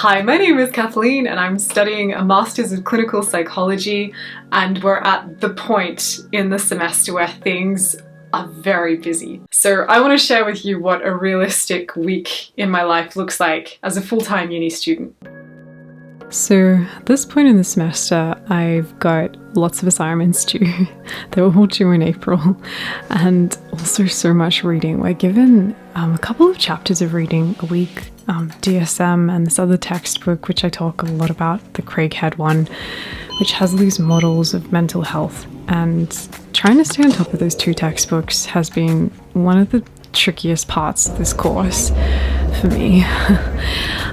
Hi, my name is Kathleen and I'm studying a Masters in Clinical Psychology, and we're at the point in the semester where things are very busy. So I want to share with you what a realistic week in my life looks like as a full-time uni student. So at this point in the semester, I've got lots of assignments due. They were all due in April, and also so much reading. We're given a couple of chapters of reading a week, DSM and this other textbook, which I talk a lot about, the Craighead one, which has these models of mental health. And trying to stay on top of those two textbooks has been one of the trickiest parts of this course for me.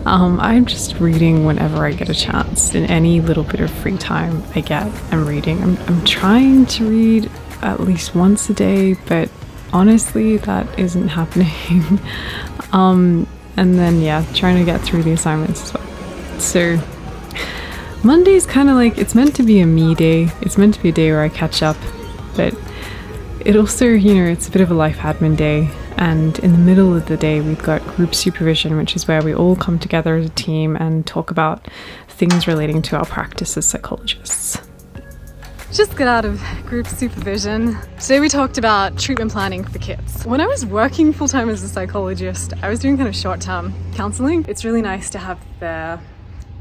I'm just reading whenever I get a chance. In any little bit of free time I get, I'm reading. I'm trying to read at least once a day, but honestly that isn't happening. And then trying to get through the assignments as well. So Monday's kind of like, it's meant to be a me day. It's meant to be a day where I catch up, but it also, it's a bit of a life admin day. And in the middle of the day, we've got group supervision, which is where we all come together as a team and talk about things relating to our practice as psychologists. Just got out of group supervision. Today we talked about treatment planning for kids. When I was working full-time as a psychologist, I was doing kind of short-term counseling. It's really nice to have the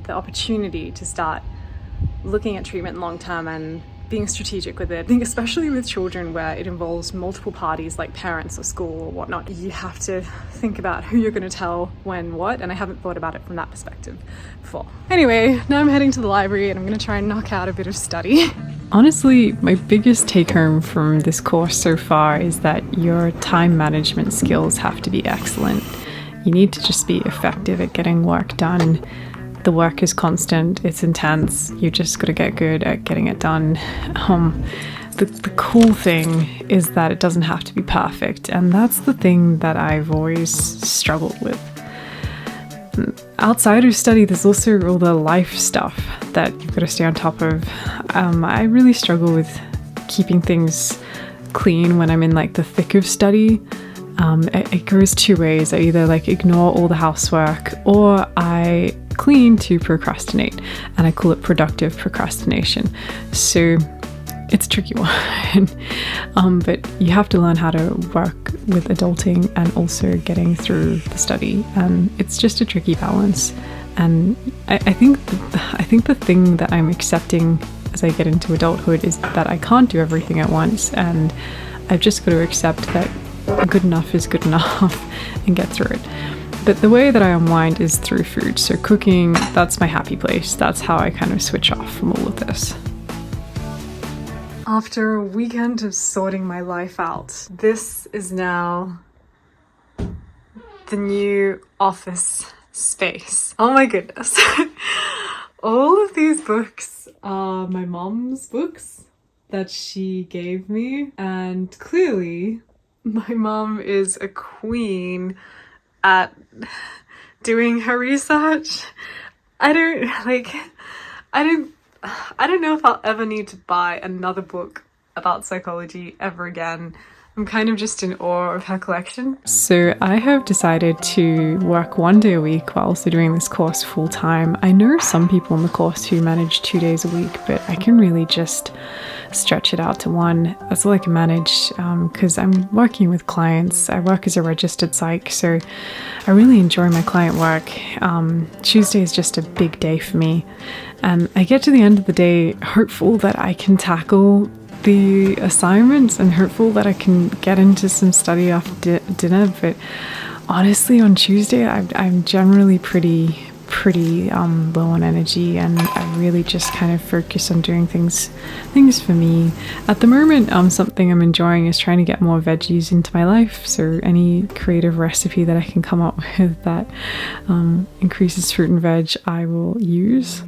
opportunity to start looking at treatment long-term and being strategic with it. I think especially with children where it involves multiple parties like parents or school or whatnot, you have to think about who you're going to tell when what, and I haven't thought about it from that perspective before. Anyway, now I'm heading to the library and I'm going to try and knock out a bit of study. Honestly, my biggest take home from this course so far is that your time management skills have to be excellent. You need to just be effective at getting work done. The work is constant, it's intense, you just got to get good at getting it done. The cool thing is that it doesn't have to be perfect, and that's the thing that I've always struggled with. Outside of study, there's also all the life stuff that you've got to stay on top of. I really struggle with keeping things clean when I'm in the thick of study. It goes two ways. I either ignore all the housework, or I clean to procrastinate, and I call it productive procrastination. So it's a tricky one. But you have to learn how to work with adulting and also getting through the study, and it's just a tricky balance. And I think the thing that I'm accepting as I get into adulthood is that I can't do everything at once, and I've just got to accept that good enough is good enough and get through it. But the way that I unwind is through food. So cooking, that's my happy place. That's how I kind of switch off from all of this. After a weekend of sorting my life out, this is now the new office space. Oh my goodness. All of these books are my mom's books that she gave me. And clearly, my mom is a queen at doing her research. I don't know if I'll ever need to buy another book about psychology ever again. I'm kind of just in awe of her collection. So I have decided to work one day a week while also doing this course full time. I know some people in the course who manage 2 days a week, but I can really just stretch it out to one. That's all I can manage, because I'm working with clients. I work as a registered psych, so I really enjoy my client work. Tuesday is just a big day for me, and I get to the end of the day hopeful that I can tackle the assignments and hopeful that I can get into some study after dinner. But honestly, on Tuesday I'm generally pretty low on energy, and I really just kind of focus on doing things for me. At the moment, something I'm enjoying is trying to get more veggies into my life, so any creative recipe that I can come up with that increases fruit and veg, I will use.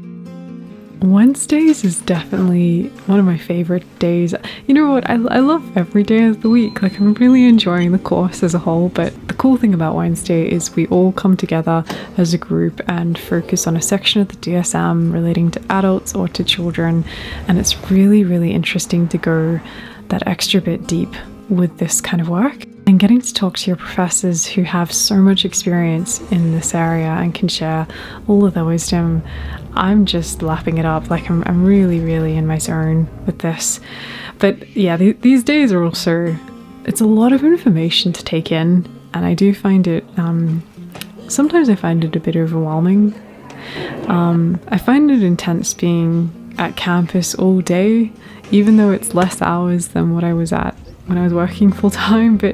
Wednesdays is definitely one of my favorite days. You know what, I love every day of the week. I'm really enjoying the course as a whole, but the cool thing about Wednesday is we all come together as a group and focus on a section of the DSM relating to adults or to children, and it's really, really interesting to go that extra bit deep with this kind of work. And getting to talk to your professors who have so much experience in this area and can share all of their wisdom, I'm just lapping it up. Like I'm really, really in my zone with this. But yeah, these days are also, it's a lot of information to take in, and I do find it, sometimes I find it a bit overwhelming. I find it intense being at campus all day, even though it's less hours than what I was at when I was working full time, but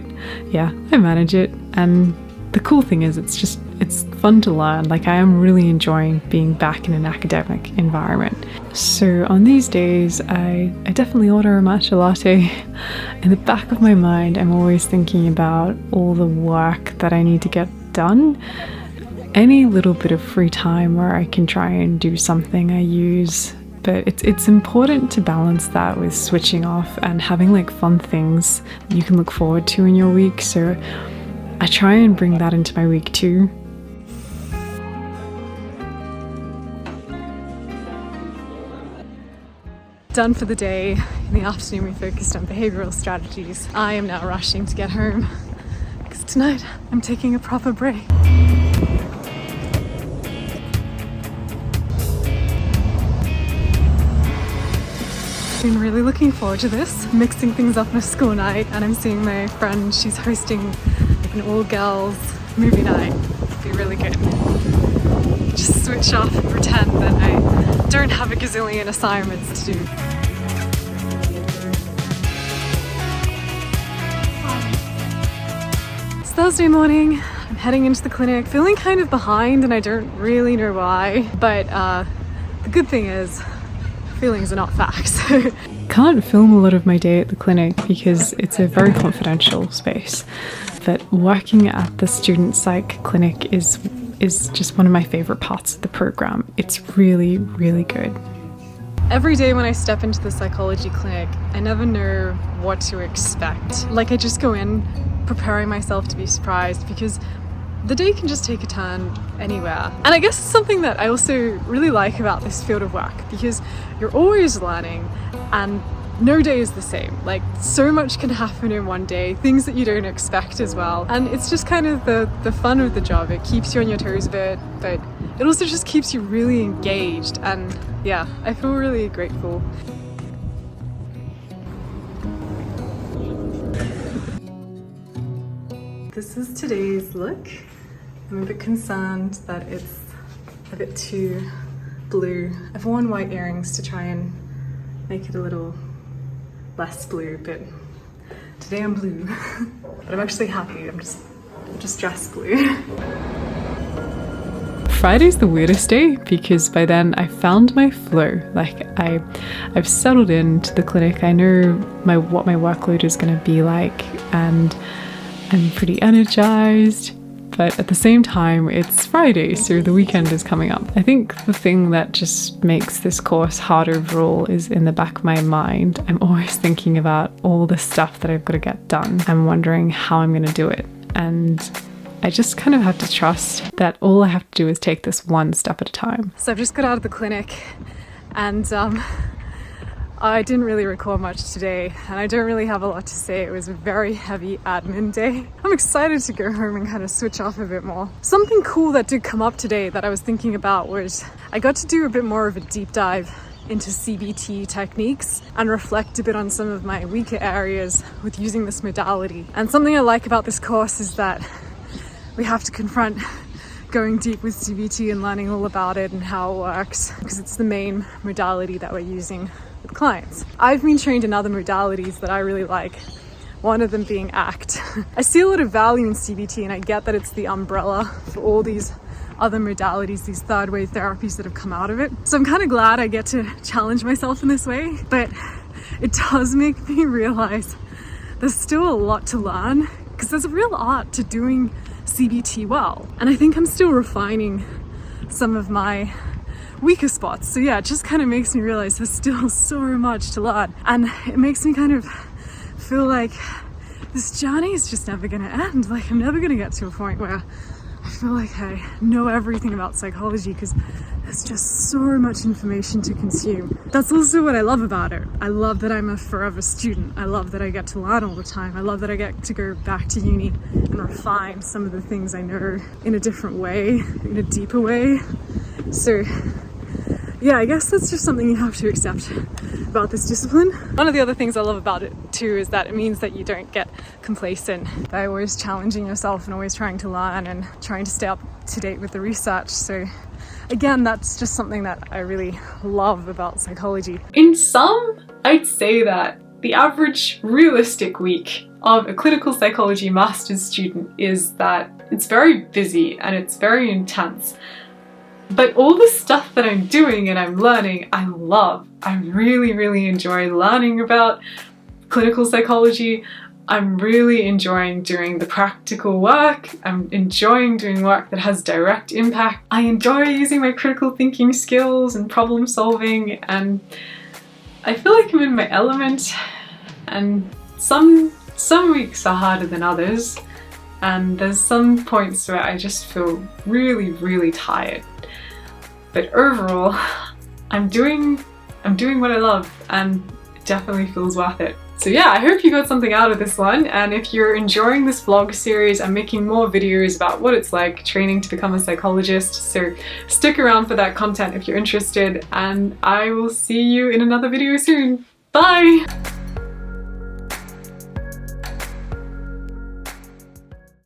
yeah, I manage it. And the cool thing is it's fun to learn. Like I am really enjoying being back in an academic environment. So on these days, I definitely order a matcha latte. In the back of my mind, I'm always thinking about all the work that I need to get done. Any little bit of free time where I can try and do something I use. But it's important to balance that with switching off and having like fun things you can look forward to in your week. So I try and bring that into my week too. Done for the day. In the afternoon we focused on behavioural strategies. I am now rushing to get home because tonight I'm taking a proper break. Been really looking forward to this, mixing things up on a school night, and I'm seeing my friend, she's hosting like an all-girls movie night. It'll be really good. Just switch off and pretend that I don't have a gazillion assignments to do. It's Thursday morning, I'm heading into the clinic, feeling kind of behind and I don't really know why, but the good thing is feelings are not facts. Can't film a lot of my day at the clinic because it's a very confidential space, but working at the student psych clinic is just one of my favorite parts of the program. It's really, really good. Every day when I step into the psychology clinic, I never know what to expect. Like I just go in preparing myself to be surprised because the day can just take a turn anywhere. And I guess it's something that I also really like about this field of work because you're always learning and no day is the same. Like so much can happen in one day, things that you don't expect as well. And it's just kind of the fun of the job. It keeps you on your toes a bit, but it also just keeps you really engaged. And yeah, I feel really grateful. This is today's look. I'm a bit concerned that it's a bit too blue. I've worn white earrings to try and make it a little less blue, but today I'm blue. But I'm actually happy, I'm just dressed blue. Friday's the weirdest day because by then I found my flow. Like I've settled into the clinic. I know what my workload is going to be like and I'm pretty energized. But at the same time, it's Friday, so the weekend is coming up. I think the thing that just makes this course hard overall is in the back of my mind, I'm always thinking about all the stuff that I've got to get done. I'm wondering how I'm going to do it. And I just kind of have to trust that all I have to do is take this one step at a time. So I've just got out of the clinic and I didn't really record much today and I don't really have a lot to say. It was a very heavy admin day. I'm excited to go home and kind of switch off a bit more. Something cool that did come up today that I was thinking about was I got to do a bit more of a deep dive into CBT techniques and reflect a bit on some of my weaker areas with using this modality. And something I like about this course is that we have to confront going deep with CBT and learning all about it and how it works because it's the main modality that we're using with clients. I've been trained in other modalities that I really like, one of them being ACT. I see a lot of value in CBT and I get that it's the umbrella for all these other modalities, these third wave therapies that have come out of it. So I'm kind of glad I get to challenge myself in this way, but it does make me realize there's still a lot to learn because there's a real art to doing CBT well. And I think I'm still refining some of my weaker spots. So yeah, it just kind of makes me realize there's still so much to learn. And it makes me kind of feel like this journey is just never going to end. Like I'm never going to get to a point where I feel like I know everything about psychology because there's just so much information to consume. That's also what I love about it. I love that I'm a forever student. I love that I get to learn all the time. I love that I get to go back to uni and refine some of the things I know in a different way, in a deeper way. So yeah, I guess that's just something you have to accept about this discipline. One of the other things I love about it too is that it means that you don't get complacent. By always challenging yourself and always trying to learn and trying to stay up to date with the research. So again, that's just something that I really love about psychology. In sum, I'd say that the average realistic week of a clinical psychology master's student is that it's very busy and it's very intense. But all the stuff that I'm doing and I'm learning, I love. I really, really enjoy learning about clinical psychology. I'm really enjoying doing the practical work. I'm enjoying doing work that has direct impact. I enjoy using my critical thinking skills and problem solving, and I feel like I'm in my element. And some weeks are harder than others, and there's some points where I just feel really, really tired. But overall, I'm doing what I love, and it definitely feels worth it. So yeah, I hope you got something out of this one, and if you're enjoying this vlog series, I'm making more videos about what it's like training to become a psychologist, so stick around for that content if you're interested, and I will see you in another video soon. Bye!